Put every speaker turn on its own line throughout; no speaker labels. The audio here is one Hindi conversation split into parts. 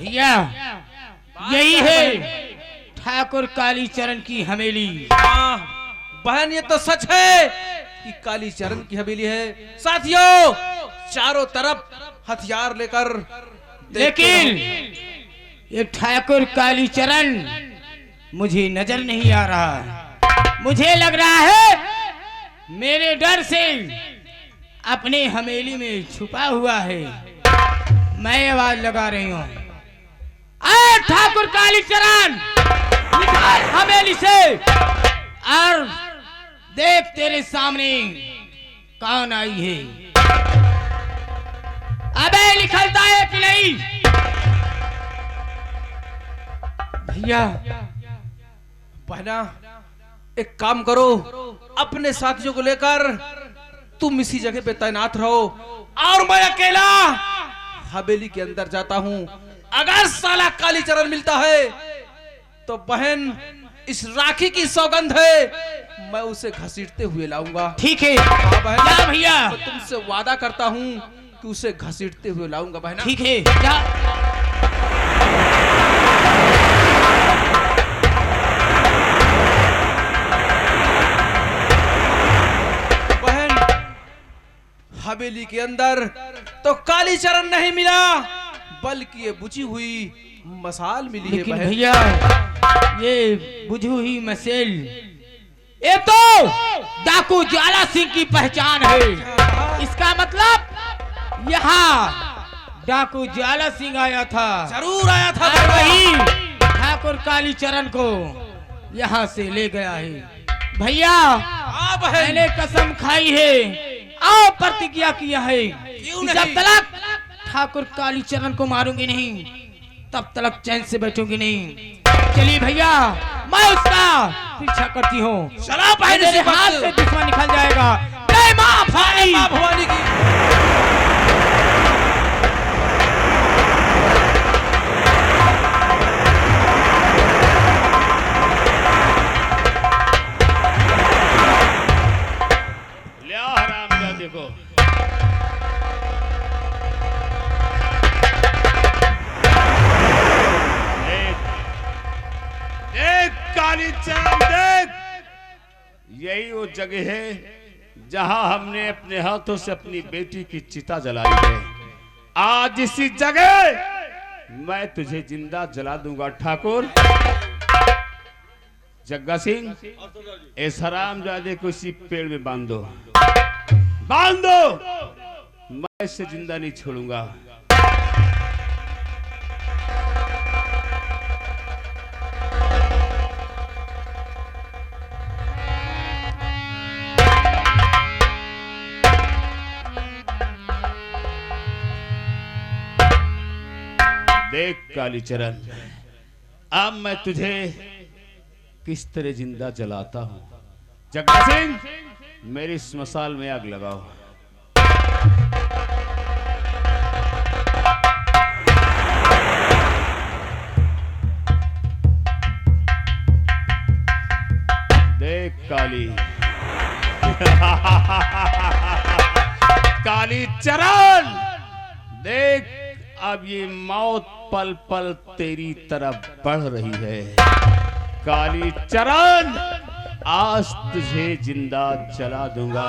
भैया यही है ठाकुर कालीचरण की हवेली।
बहन ये तो सच है कि कालीचरण की हवेली है। साथियों चारों तरफ हथियार लेकर,
लेकिन ये ठाकुर कालीचरण मुझे नजर नहीं आ रहा। मुझे लग रहा है मेरे डर से अपने हवेली में छुपा हुआ है। मैं आवाज लगा रही हूँ, अरे ठाकुर कालीचरण निकाल हवेली से और देख तेरे सामने कौन आई है। अबे निकलता है कि नहीं? भैया
बहना एक काम करो, अपने साथियों को लेकर तुम इसी जगह पे तैनात रहो और मैं अकेला हवेली के अंदर जाता हूँ। अगर साला कालीचरण मिलता है तो बहन इस राखी की सौगंध है मैं उसे घसीटते हुए लाऊंगा।
ठीक है
बहन,
जा भैया,
मैं तुमसे वादा करता हूँ कि उसे घसीटते हुए लाऊंगा बहना।
ठीक है जा।
बहन हवेली के अंदर तो कालीचरण नहीं मिला, बल्कि ये बुझी हुई मसाल मिली है।
लेकिन
बहन
भैया ये बुझी हुई मसेल ये तो डाकू ज्वाला सिंह की पहचान है। इसका मतलब यहाँ डाकू ज्वाला सिंह आया था,
जरूर आया था।
और वही ठाकुर कालीचरण को यहाँ से ले गया है। भैया मैंने कसम खाई है और प्रतिज्ञा किया है कि जब तक ठाकुर कालीचरण को मारूंगी नहीं तब तक चैन से बैठूंगी नहीं। चलिए भैया मैं उसका पीछा करती हूँ।
चला पहले
मेरे हाथ से दुश्मन निकल जाएगा। जय मां भवानी।
मां भवानी की।
लिया हराम जा देखो। देख कालीचरण देख, यही वो जगह है जहां हमने अपने हाथों से अपनी बेटी की चिता जलाई है। आज इसी जगह मैं तुझे जिंदा जला दूंगा। ठाकुर जग्गा सिंह इस हरामजादे को इसी पेड़ में बांध दो, बांध दो, मैं इसे जिंदा नहीं छोड़ूंगा। देख कालीचरण अब मैं तुझे किस तरह जिंदा जलाता हूं। जग्गा सिंह मेरी स्मशान में आग लगाओ। देख काली कालीचरण देख, अब ये मौत पल पल तेरी तरफ बढ़ रही है। कालीचरण आज तुझे जिंदा जला दूंगा।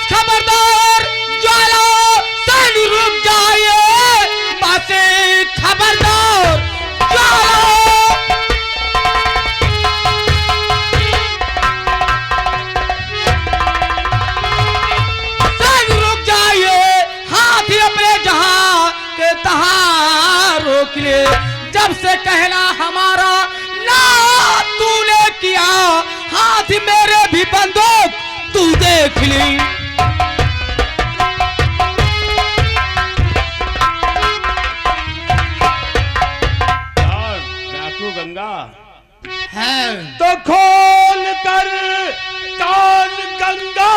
खबरदार ज्वाला सानी रुक जाइए, बातें खबरदार ज्वाला। जब से कहना हमारा ना तूने किया, हाथ मेरे भी बंदूक तू देख ली।
डाकू गंगा
है
तो खोल कर कान गंगा,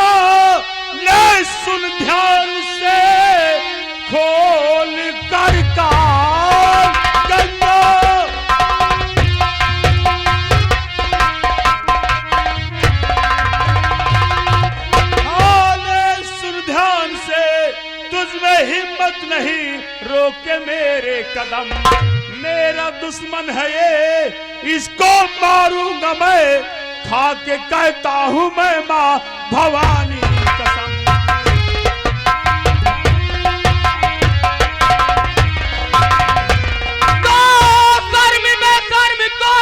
ले सुन ध्यान से, खोल कर कान गंगा। तुझमें हिम्मत नहीं रोके मेरे कदम। मेरा दुश्मन है ये, इसको मारूंगा मैं, खा के कहता हूं मैं मां भवानी कसम।
तो कर्म में कर्म को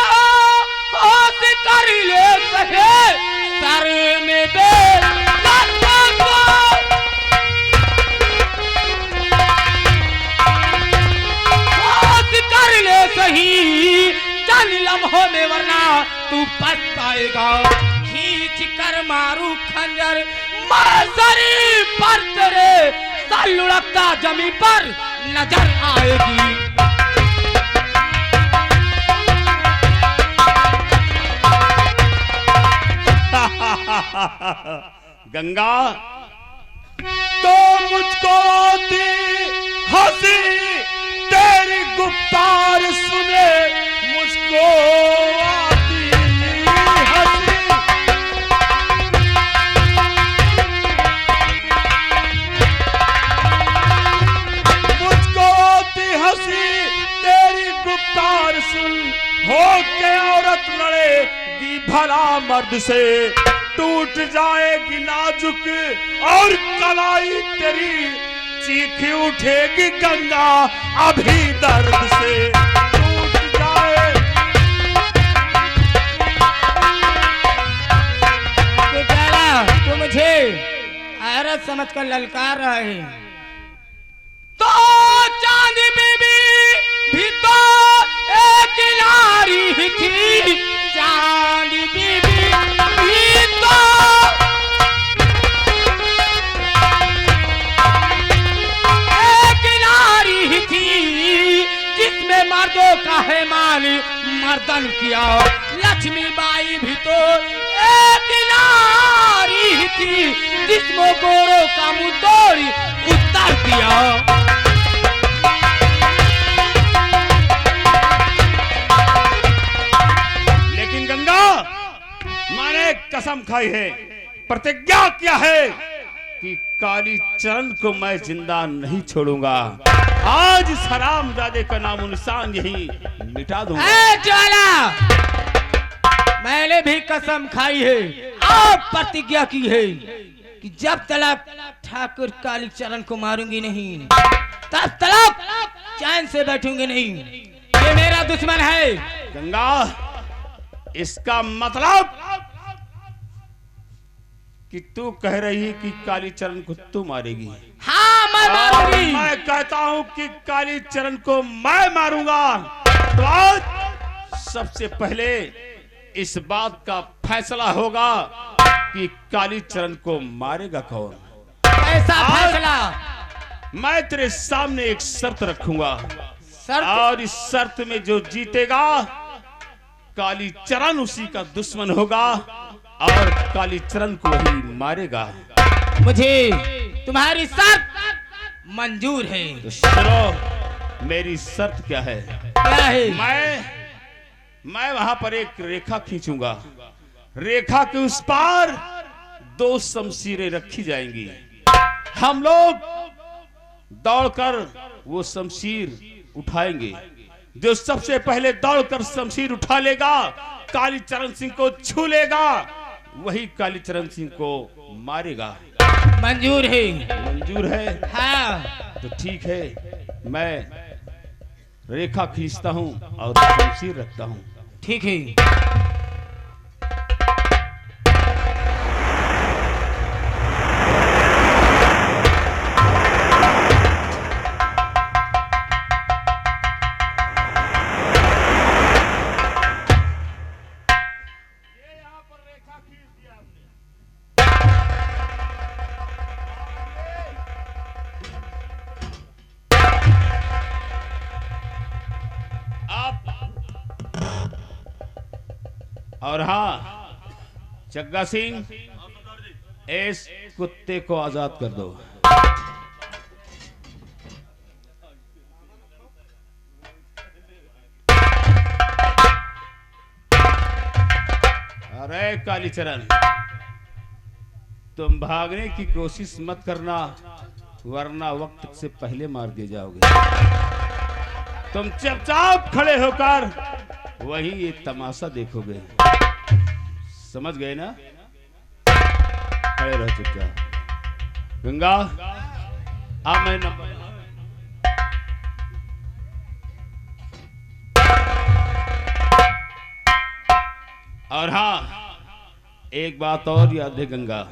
होश कर ले सके, कर्म में कर्म को होश कर ले सही, चल लम्हों में वरना तू पछताएगा। खींच कर मारू खंजर मैं शरीर पर तेरे, सर लुढ़कता जमी पर नजर आएगी।
गंगा तो मुझको आती हंसी, तेरी गुफ्तार सुने मुझको आती हंसी। मुझको आती हंसी, तेरी गुफ्तार सुन, हो के औरत लड़ेगी भला मर्द से, टूट जाएगी नाजुक और कलाई तेरी, चीख उठेगी गंगा अभी दर्द से, टूट जाए।
तो मुझे औरत समझकर ललकार रहा है। तो चांद बीबी भी तो एक नारी ही थी, चांद बीबी भी तो एक नारी ही थी, जिसमें मर्दों का है माल मर्दन किया। लक्ष्मी बाई भी तो एक नारी ही थी, जिसमें गोरों का मुंह तोड़ी उत्तर दिया।
लेकिन गंगा मैंने कसम खाई है, प्रतिज्ञा किया है कि काली चरण को मैं जिंदा नहीं छोड़ूंगा। आज हरामजादे का नामो निशान यही मिटा दूंगा।
ए ज्वाला, मैंने भी कसम खाई है और प्रतिज्ञा की है कि जब तक ठाकुर काली चरण को मारूंगी नहीं, तब तक चैन से बैठूंगी नहीं। ये मेरा दुश्मन है।
गंगा, इसका मतलब कि तू कह रही है कि काली चरण को तू मारेगी।
हाँ, मैं
और
मारूंगी।
मैं कहता हूं कि काली चरण को मैं मारूंगा। तो आज सबसे पहले इस बात का फैसला होगा कि काली चरण को मारेगा कौन।
ऐसा फैसला
मैं तेरे सामने एक शर्त रखूंगा,
शर्त?
और इस शर्त में जो जीतेगा काली चरण उसी का दुश्मन होगा और काली चरण को ही मारेगा।
मुझे तुम्हारी शर्त मंजूर है।
तो सुनो, मेरी शर्त क्या है?
क्या है?
मैं वहां पर एक रेखा खींचूंगा, रेखा के उस पार 2 शमशीरें रखी जाएंगी। हम लोग दौड़कर वो शमशीर उठाएंगे। जो सबसे पहले दौड़कर शमशीर उठा लेगा, काली चरण सिंह को छू लेगा, वही काली चरण सिंह को मारेगा।
मंजूर है।
मंजूर है?
हाँ।
तो ठीक है, मैं रेखा खींचता हूं और शमशीर रखता हूं।
ठीक है।
और हाँ जग्गा सिंह, इस कुत्ते को आजाद कर दो। अरे कालीचरण, तुम भागने की कोशिश मत करना, वरना वक्त से पहले मार दिए जाओगे। तुम चुपचाप खड़े होकर वही ये तमाशा देखोगे। समझ गए ना? खड़े रहो चुपचाप। गंगा अब मैं नंबर और हाँ, एक बात और याद है गंगा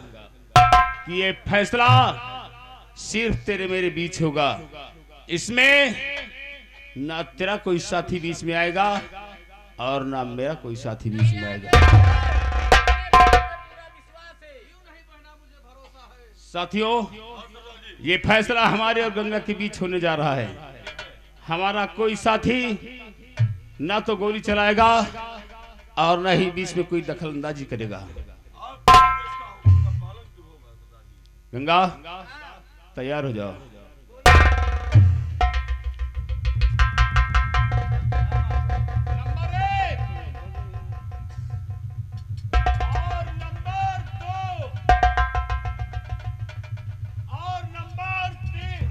कि ये फैसला सिर्फ तेरे मेरे बीच होगा। इसमें ना तेरा कोई साथी बीच में आएगा और ना मेरा कोई साथी बीच में आएगा। साथियों, ये फैसला हमारे और गंगा के बीच होने जा रहा है। हमारा कोई साथी ना तो गोली चलाएगा और ना ही बीच में कोई दखल अंदाजी करेगा। गंगा तैयार हो जाओ। नंबर 1 और नंबर 2 और नंबर 3।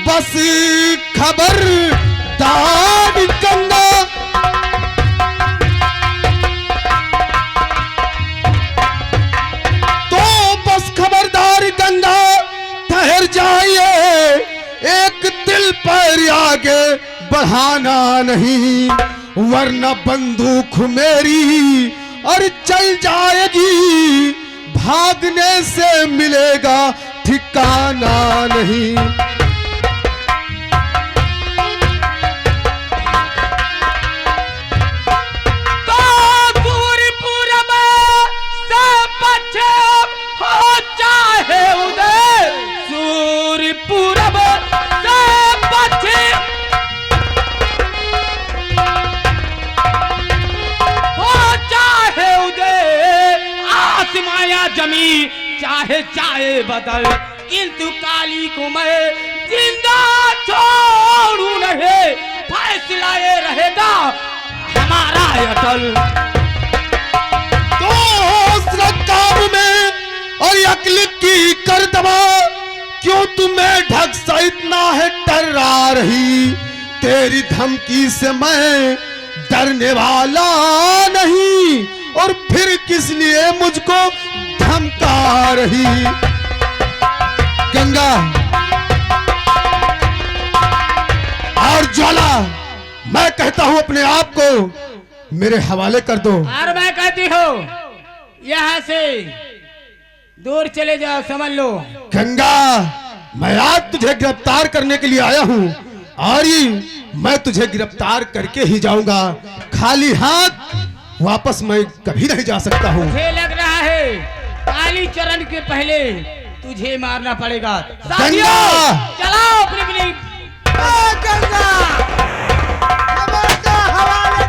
बस खबरदार गंगा, तो बस खबरदार गंगा ठहर जाइए, एक दिल पर आगे बढ़ाना नहीं, वरना बंदूक मेरी और चल जाएगी, भागने से मिलेगा ठिकाना नहीं।
जमी चाहे चाहे बदल, किंतु काली को मैं जिंदा छोड़ू नहीं, फैसला ये रहेगा हमारा अटल।
तो काम में और अक्ल की कर दबा, क्यों तुम्हें ढक सा इतना है डरा रही, तेरी धमकी से मैं डरने वाला नहीं, और फिर किस लिए मुझको धमका रही। गंगा और ज्वाला, मैं कहता हूं अपने आप को मेरे हवाले कर दो।
और मैं कहती हूँ यहाँ से दूर चले जाओ, समझ लो।
गंगा, मैं आज तुझे गिरफ्तार करने के लिए आया हूँ और ये मैं तुझे गिरफ्तार करके ही जाऊंगा। खाली हाथ वापस मैं कभी नहीं जा सकता हूँ।
मुझे लग रहा है काली चरण के पहले तुझे मारना पड़ेगा। साथियों,
गंगा!
चलाओ पिकनिक। गंगा हवाले।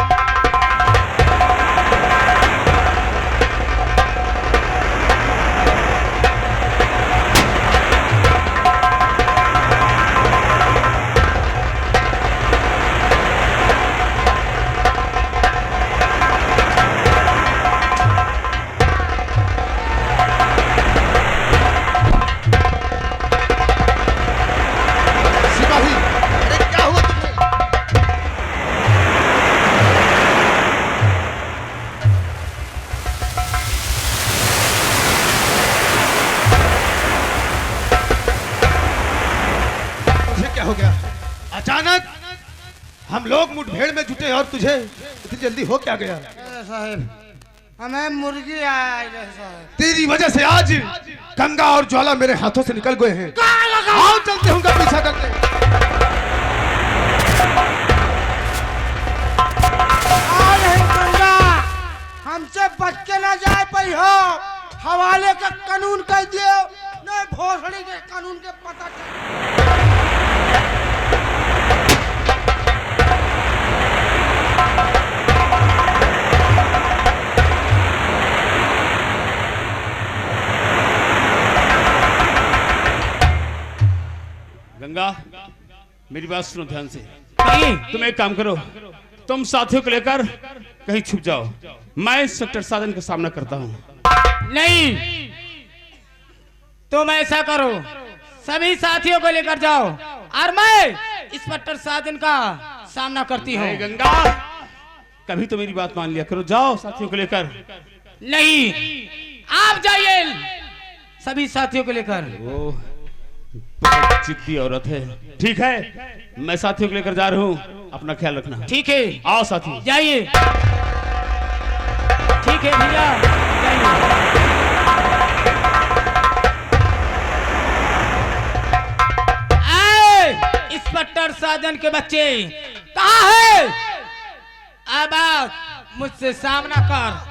सिपाही, अरे क्या हुआ तुम्हें? तुझे क्या हो गया? अचानक हम लोग मुठभेड़ में जुटे और तुझे इतनी जल्दी हो क्या गया?
साहब, हमें मुर्गी आया साहब।
तेरी वजह से आज गंगा और ज्वाला मेरे हाथों से निकल गए हैं। आओ चलते हैं उनका पीछा करते हैं।
गंगा हमसे बच के ना जाए पई हो। हवाले का कानून कह दियो, नहीं भोसड़ी के कानून के पता चल।
गंगा, मेरी बात सुनो ध्यान से।
नहीं,
तुम एक काम करो, तुम साथियों को लेकर कहीं छुप जाओ। मैं इंस्पेक्टर साजन का सामना करता हूँ।
नहीं, तुम ऐसा करो, सभी साथियों को लेकर जाओ और मैं इंस्पेक्टर साजन का सामना करती हूँ।
नहीं गंगा, कभी तो मेरी बात मान लिया करो। जाओ साथियों को लेकर।
नहीं, आप जाइए सभी साथियों को लेकर।
वो बहुत जिद्दी औरत है। ठीक है, मैं साथियों को लेकर जा रहा हूँ, अपना ख्याल रखना।
ठीक है,
आओ साथी।
जाइए। ठीक है भैया, जाइए। आए इंस्पेक्टर साजन के बच्चे, कहाँ है? अब आ, मुझसे सामना कर।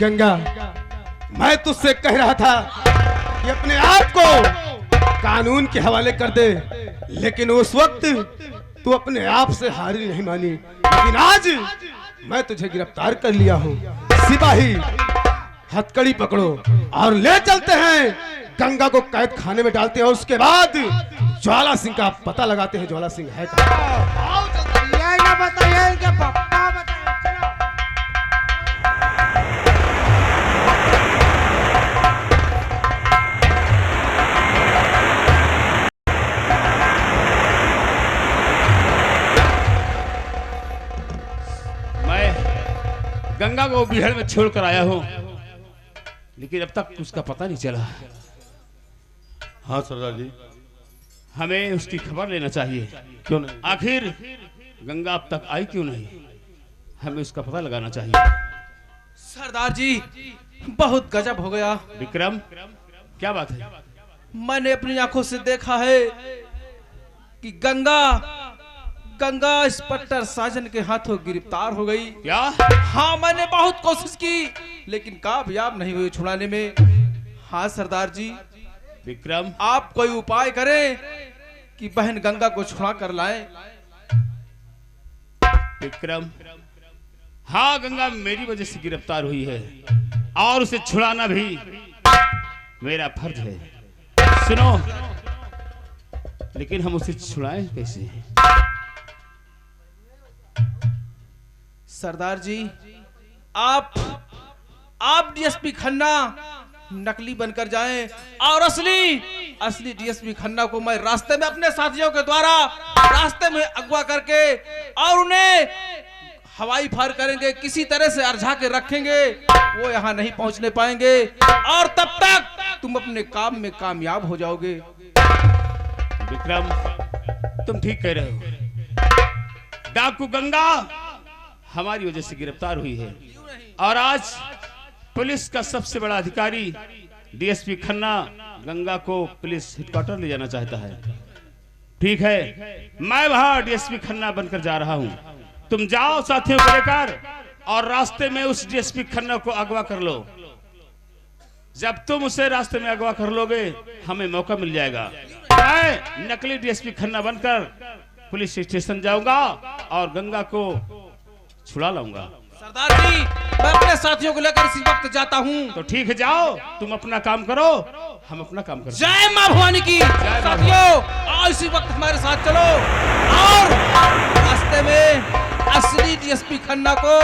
गंगा, मैं तुझसे कह रहा था कि अपने आप को कानून के हवाले कर दे, लेकिन उस वक्त तू अपने आप से हारी नहीं मानी। लेकिन आज मैं तुझे गिरफ्तार कर लिया हूँ। सिपाही, हथकड़ी पकड़ो और ले चलते हैं। गंगा को कैद खाने में डालते हैं और उसके बाद ज्वाला सिंह का पता लगाते हैं। ज्वाला सिंह है कहाँ? आओ चलते हैं।
ये ना बताइए, इनके पापा बताइए। चलो।
गंगा को बिहार में छोड़कर आया हूं, लेकिन अब तक उसका पता नहीं चला।
हाँ सरदार जी।
हमें उसकी खबर लेना चाहिए।
क्यों नहीं?
आखिर गंगा अब तक आई क्यों नहीं? हमें उसका पता लगाना चाहिए।
सरदार जी, बहुत गजब हो गया।
विक्रम, क्या बात है?
मैंने अपनी आंखों से देखा है कि गंगा इंस्पेक्टर साजन के हाथों गिरफ्तार हो गई।
क्या?
हाँ, मैंने बहुत कोशिश की लेकिन कामयाब नहीं हुई छुड़ाने में। हाँ सरदार जी,
विक्रम,
आप कोई उपाय करें कि बहन गंगा को छुड़ा कर लाएं।
विक्रम, हाँ, गंगा मेरी वजह से गिरफ्तार हुई है और उसे छुड़ाना भी मेरा फर्ज है। सुनो, लेकिन हम उसे छुड़ाएं कैसे?
सरदार जी, आप डीएसपी खन्ना नकली बनकर जाएं और असली डीएसपी खन्ना को मैं रास्ते में अपने साथियों के द्वारा रास्ते में अगवा करके और उन्हें हवाई फायर करेंगे, किसी तरह से अरझा के रखेंगे, वो यहाँ नहीं पहुंचने पाएंगे और तब तक तुम अपने काम में कामयाब हो जाओगे।
विक्रम, तुम ठीक कह रहे हो। डाकू गंगा हमारी वजह से गिरफ्तार हुई है और आज पुलिस का सबसे बड़ा अधिकारी डीएसपी खन्ना गंगा को पुलिस हेडक्वार्टर ले जाना चाहता है। ठीक है, मैं वहां डीएसपी खन्ना बनकर जा रहा हूं। तुम जाओ साथियों को लेकर और रास्ते में उस डीएसपी खन्ना को अगवा कर लो। जब तुम उसे रास्ते में अगवा कर लोगे, हमें मौका मिल जाएगा। मैं नकली डीएसपी खन्ना बनकर पुलिस स्टेशन जाऊंगा और गंगा को छुड़ा लाऊंगा।
सरदार जी, मैं अपने साथियों को लेकर इसी वक्त जाता हूँ।
तो ठीक है, जाओ, तुम अपना काम करो, हम अपना काम करते हैं।
जय मां भवानी की। साथियों, आओ इसी वक्त हमारे साथ चलो और रास्ते में असली डीएसपी खन्ना को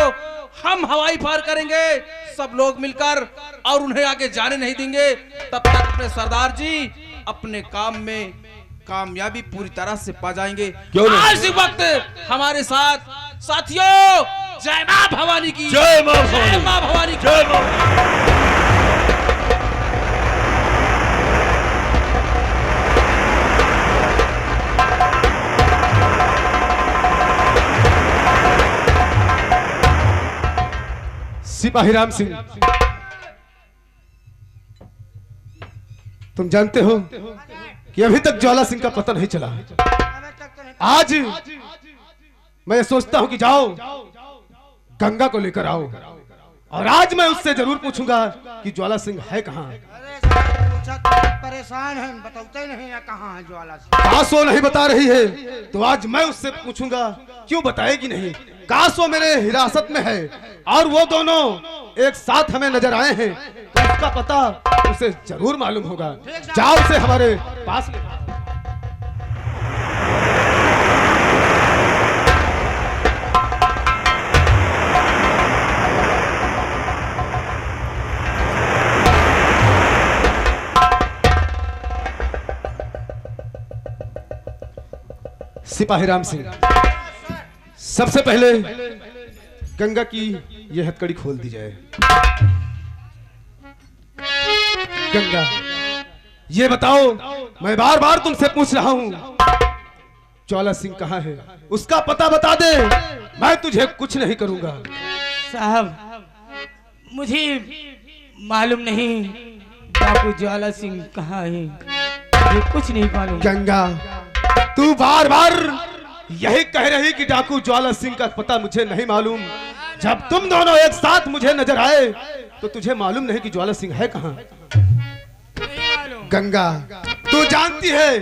हम हवाई फायर करेंगे, सब लोग मिलकर, और उन्हें आगे जाने नहीं देंगे। तब तक अपने सरदार जी अपने काम में कामयाबी पूरी तरह से पा जाएंगे। आज इसी वक्त हमारे साथ साथियों, जय मां भवानी की।
जय मां भवानी।
जय मां भवानी की।
जय मां।
सिपाही राम सिंह, तुम जानते हो कि अभी तक ज्वाला सिंह का पता नहीं चला। आज मैं सोचता हूं कि जाओ गंगा को लेकर आओ और आज मैं उससे जरूर पूछूंगा कि ज्वाला सिंह है कहाँ।
अरे साहब, पूछा तो परेशान है, बताते नहीं है कहाँ है ज्वाला सिंह।
कासो नहीं बता रही है तो आज मैं उससे पूछूंगा, क्यों बताएगी नहीं। कासो मेरे हिरासत में है और वो दोनों एक साथ हमें नजर आए हैं, तो उसका पता उसे जरूर मालूम होगा। जाओ उसे हमारे पास ले। सिपाही राम सिंह, सबसे पहले गंगा की यह हथकड़ी खोल दी जाए। गंगा, ये बताओ, मैं बार बार तुमसे पूछ रहा हूं, ज्वाला सिंह कहाँ है, उसका पता बता दे, मैं तुझे कुछ नहीं करूंगा।
साहब, मुझे मालूम नहीं डाकू ज्वाला सिंह कहाँ है, मुझे कुछ नहीं मालूम।
गंगा, तू बार बार यही कह रही कि डाकू ज्वाला सिंह का पता मुझे नहीं मालूम। जब तुम दोनों एक साथ मुझे नजर आए तो तुझे मालूम नहीं कि ज्वाला सिंह है कहाँ। गंगा, तू जानती है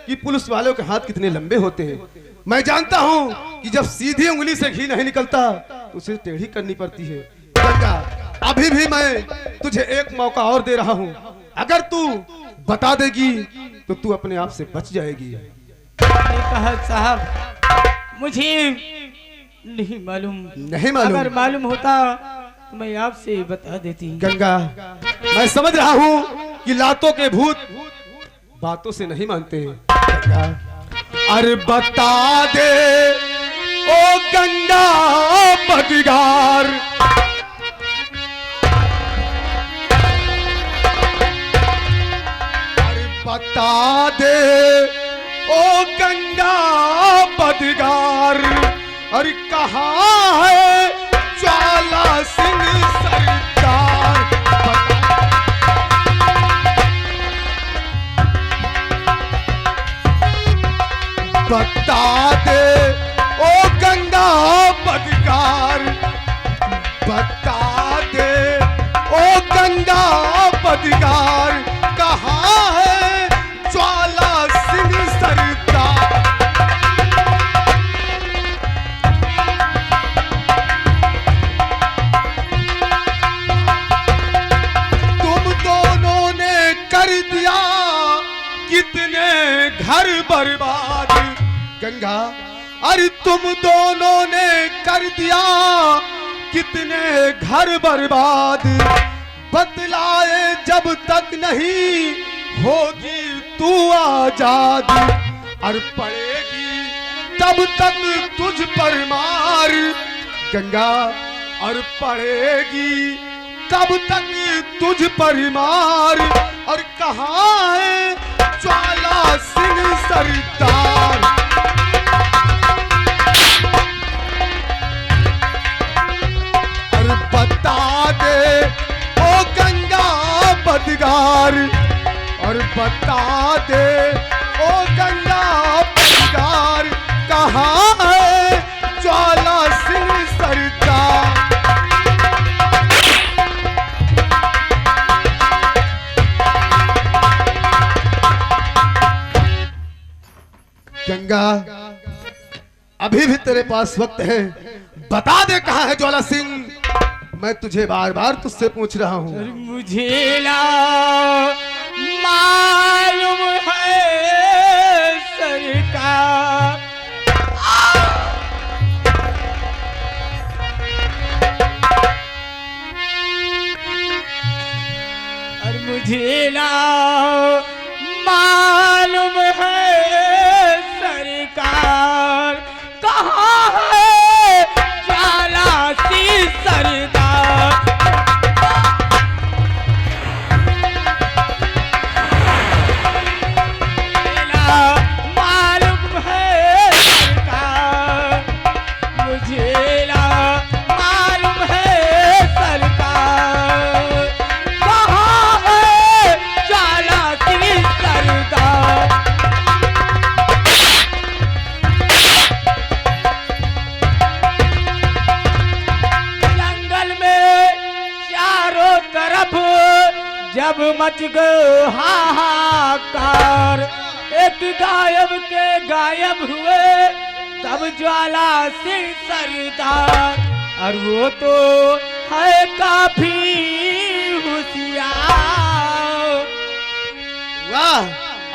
कि पुलिस वालों के हाथ कितने लंबे होते हैं। मैं जानता हूँ कि जब सीधी उंगली से घी नहीं निकलता तो उसे टेढ़ी करनी पड़ती है। गंगा, अभी भी मैं तुझे एक मौका और दे रहा हूँ, अगर तू बता देगी तो तू अपने आप से बच जाएगी।
कहा साहब, मुझे नहीं मालूम।
नहीं मालूम?
अगर मालूम होता तो मैं आपसे बता देती।
गंगा, मैं समझ रहा हूँ कि लातों के भूत बातों से नहीं मानते। गंगा, अरे बता दे ओ गंगा बदगार, अरे बता दे ओ गंगा बदगार, अरे कहाँ है ज्वाला सिंह सरदार। बता दे ओ गंगा बदगार, बता दे ओ गंगा बदगार, कहाँ है ज्वाला सिंह सरदार। तुम दोनों ने कर दिया कितने घर बर्बाद। गंगा, अरे तुम दोनों ने कर दिया कितने घर बर्बाद। बतलाए जब तक नहीं होगी तू आजाद, और पड़ेगी तब तक तुझ पर मार, गंगा और पड़ेगी कब तक तुझ पर मार, और कहाँ है ज्वाला सिंह सरदार। और बता दे ओ गंगा बदगार, और बता दे ओ गंगा बदगार, कहाँ है ज्वाला सिंह सरदार। गंगा अभी भी तेरे पास वक्त है, बता दे कहाँ है ज्वाला सिंह। मैं तुझे बार बार तुझसे पूछ रहा हूँ।
मुझे ना मालूम है सरकार, और मुझे ना मालूम है सरकार, कहाँ है ज्वाला सिंह सरदार। मालूम है सरकार, मुझे ना मालूम है सरकार, कहाँ है ज्वाला सिंह सरदार। जंगल में चारों तरफ जब मच गए हाहाकार, एक गायब के गायब हुए तब ज्वाला सिंह सरदार, और वो तो है काफी होशियार।
वाह,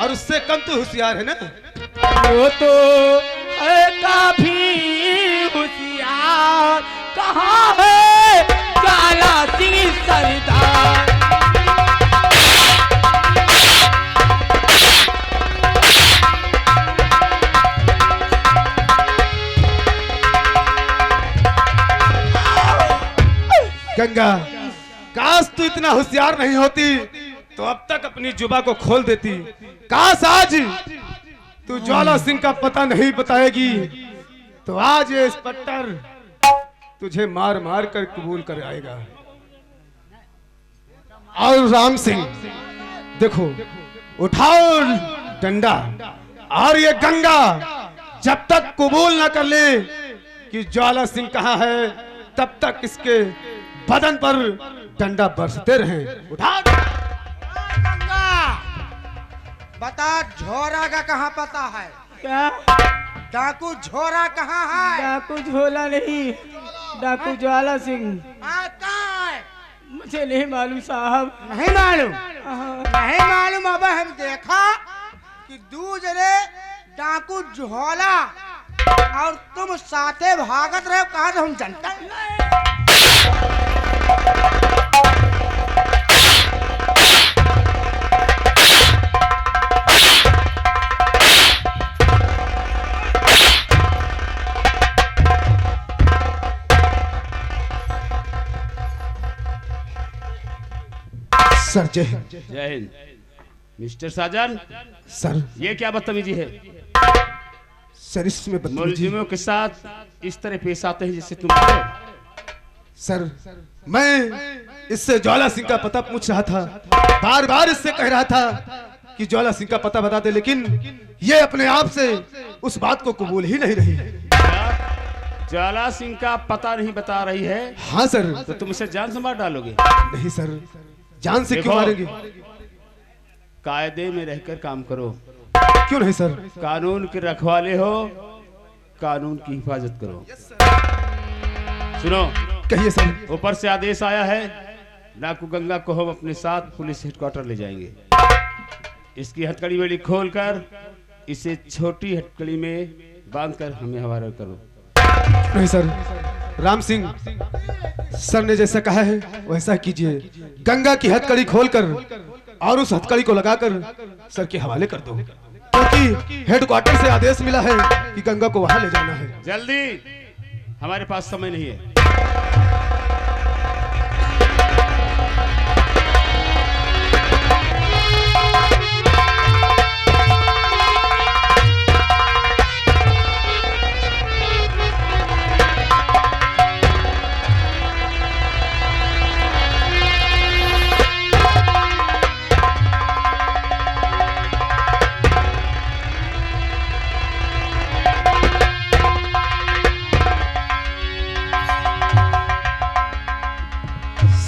और उससे कम तो होशियार है ना।
वो तो है काफी होशियार, कहाँ है ज्वाला सिंह सरदार।
गंगा, काश तू इतना होशियार नहीं होती तो अब तक अपनी जुबा को खोल देती। काश आज तू ज्वाला सिंह का पता नहीं बताएगी तो आज ये इंस्पेक्टर तुझे मार मार कर कबूल कर आएगा। और राम सिंह देखो, उठाओ डंडा, और ये गंगा जब तक कबूल न कर ले कि ज्वाला सिंह कहाँ है तब तक इसके बदन पर डंडा बरसते रहे। उठा
गंगा, बता झोरा का कहाँ पता है?
क्या
डाकू झोरा कहाँ है?
डाकू झोला नहीं, डाकू ज्वाला सिंह।
हाँ, कहाँ है?
मुझे नहीं मालूम साहब।
नहीं मालूम?
हाँ।
नहीं मालूम। अब हम देखा कि दूसरे डाकू झोला और तुम साथे भागत रहे, कहा तो हम जनता
सर जय हिंद।
जय हिंद। मिस्टर साजन,
सर
ये क्या बदतमीजी है?
सर इसमें बदतमीजी।
मुलजिमों के साथ इस तरह पेश आते हैं जिससे तुम हो।
सर मैं इससे ज्वाला सिंह का पता पूछ रहा था, बार बार इससे कह रहा था कि ज्वाला सिंह का पता बता दे, लेकिन ये अपने आप से उस बात को कबूल ही नहीं रही।
ज्वाला सिंह का पता नहीं बता रही है?
हाँ सर।
तो तुम इसे जान से मार डालोगे?
नहीं सर, जान से क्यों मारेंगे?
कायदे में रहकर काम करो।
क्यों नहीं सर?
कानून के रखवाले हो, कानून की हिफाजत करो। सुनो,
कहिए सर।
ऊपर से आदेश आया है, डाकू गंगा को हम अपने साथ पुलिस हेडक्वार्टर ले जाएंगे। इसकी हथकड़ी वेड़ी खोलकर इसे छोटी हथकड़ी में बांधकर हमें हवाला करो।
नहीं सर, राम सिंह सर ने जैसा कहा है वैसा कीजिए। गंगा की हथकड़ी खोलकर और उस हथकड़ी को लगाकर सर के हवाले कर दो, क्योंकि हेडक्वार्टर से आदेश मिला है कि गंगा को वहां ले जाना है।
जल्दी हमारे पास समय नहीं है।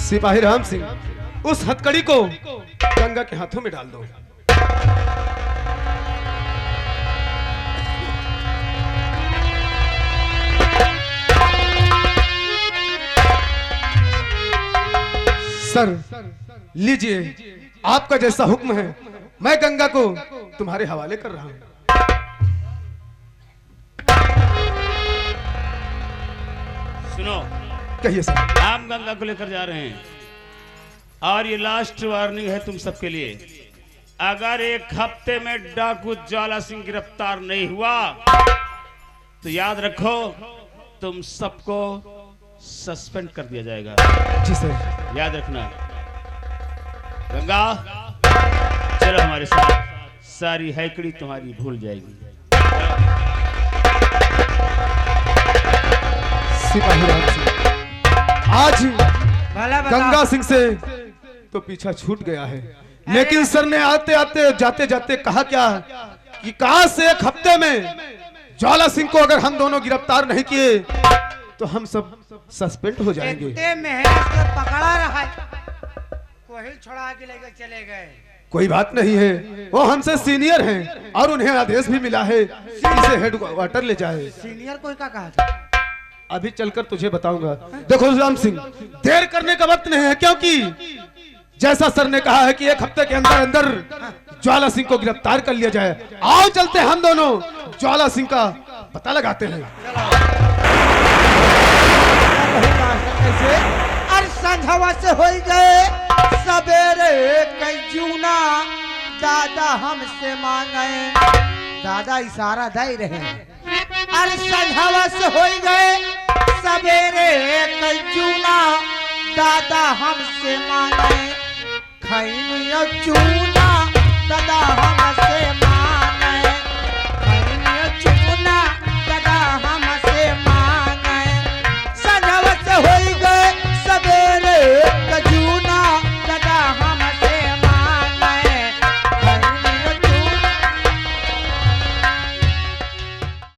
सिपाही राम सिंह, उस हथकड़ी को गंगा के हाथों में डाल दो। सर लीजिए, आपका जैसा हुक्म है मैं गंगा को तुम्हारे हवाले कर रहा हूं।
सुनो,
कहिए सर।
हम गंगा को लेकर जा रहे हैं और ये लास्ट वार्निंग है तुम सबके लिए। अगर एक हफ्ते में डाकू ज्वाला सिंह गिरफ्तार नहीं हुआ तो याद रखो तुम सबको सस्पेंड कर दिया जाएगा।
जी सर।
याद रखना। गंगा चलो हमारे साथ, सारी हैकड़ी तुम्हारी भूल जाएगी।
सिपाही राम सिंह, आज
भला बता।
गंगा सिंह से तो पीछा छूट गया है, लेकिन सर ने आते आते जाते जाते कहा क्या कि कहां से एक हफ्ते में ज्वाला सिंह को अगर हम दोनों गिरफ्तार नहीं किए तो हम सब सस्पेंड हो जाएंगे।
इतने मेहनत से पकड़ा रहा है, वही छोड़ा के लेकर चले गए।
कोई बात नहीं है, वो हमसे सीनियर हैं और उन्हें आदेश भी मिला है कि इसे हेडक्वार्टर ले जाए।
सीनियर कोई का कहा था?
अभी चलकर तुझे बताऊंगा। देखो राम सिंह, देर करने का वक्त नहीं है, क्योंकि जैसा सर ने कहा है कि एक हफ्ते के अंदर अंदर ज्वाला सिंह को गिरफ्तार कर लिया जाए। आओ चलते हम दोनों ज्वाला सिंह का पता लगाते हैं।
अरे संझवा से हो गए सवेरे कई जूना, दादा हमसे मांगे, दादा इशारा दे रहे। अरे संझवा से हो गए सवेरे कई जूना, दादा हमसे मांगे, खैनी चूना, दादा हमसे मांगे।